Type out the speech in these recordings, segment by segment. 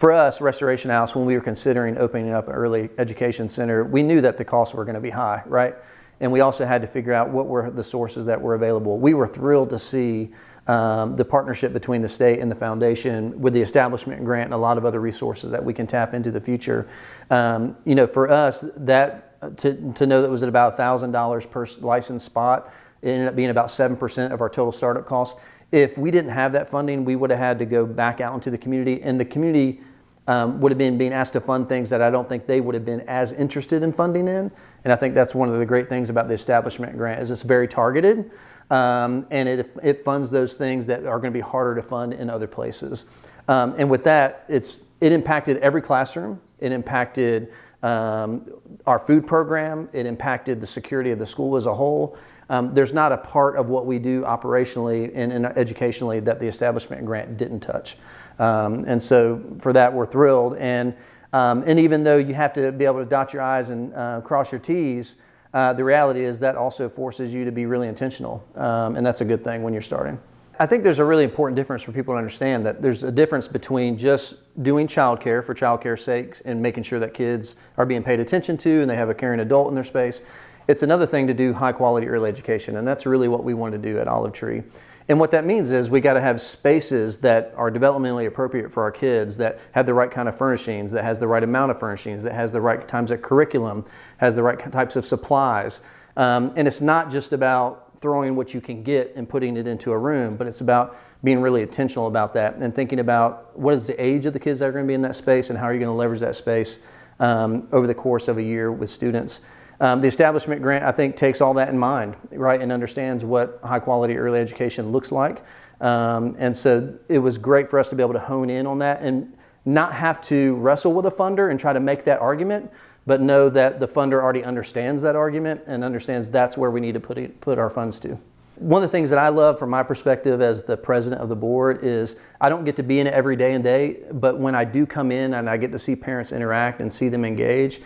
For us, Restoration House, when we were considering opening up an early education center, we knew that the costs were going to be high, right? And we also had to figure out what were the sources that were available. We were thrilled to see the partnership between the state and the foundation with the establishment grant and a lot of other resources that we can tap into the future. For us, that to know that it was at about $1,000 per licensed spot, it ended up being about 7% of our total startup costs. If we didn't have that funding, we would have had to go back out into the community, and the community would have been being asked to fund things that I don't think they would have been as interested in funding in. And I think that's one of the great things about the establishment grant is it's very targeted, and it funds those things that are going to be harder to fund in other places. And with that, it impacted every classroom. It impacted our food program. It impacted the security of the school as a whole. There's not a part of what we do operationally and educationally that the establishment grant didn't touch. And so for that, we're thrilled. And even though you have to be able to dot your I's and cross your T's, the reality is that also forces you to be really intentional. And that's a good thing when you're starting. I think there's a really important difference for people to understand that there's a difference between just doing childcare for childcare's sake and making sure that kids are being paid attention to and they have a caring adult in their space. It's another thing to do high quality early education, and that's really what we want to do at Olive Tree. And what that means is we got to have spaces that are developmentally appropriate for our kids, that have the right kind of furnishings, that has the right amount of furnishings, that has the right types of curriculum, has the right types of supplies. And it's not just about throwing what you can get and putting it into a room, but it's about being really intentional about that and thinking about what is the age of the kids that are going to be in that space and how are you going to leverage that space over the course of a year with students. The establishment grant, I think, takes all that in mind, right, and understands what high quality early education looks like. And so it was great for us to be able to hone in on that and not have to wrestle with a funder and try to make that argument, but know that the funder already understands that argument and understands that's where we need to put our funds to. One of the things that I love from my perspective as the president of the board is I don't get to be in it every day, but when I do come in and I get to see parents interact and see them engage,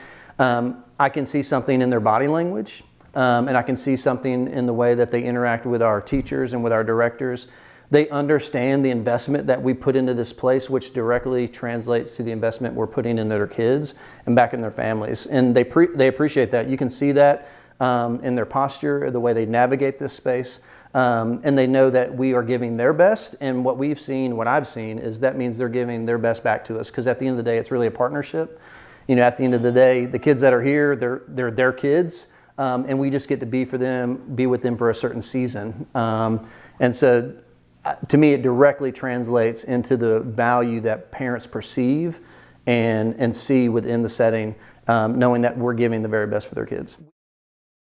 I can see something in their body language, and I can see something in the way that they interact with our teachers and with our directors. They understand the investment that we put into this place, which directly translates to the investment we're putting in their kids and back in their families. And they appreciate that. You can see that in their posture, the way they navigate this space. And they know that we are giving their best. And what I've seen is that means they're giving their best back to us. Because at the end of the day, it's really a partnership. At the end of the day, the kids that are here, they're their kids. And we just get to be with them for a certain season. And so to me, it directly translates into the value that parents perceive and see within the setting, knowing that we're giving the very best for their kids.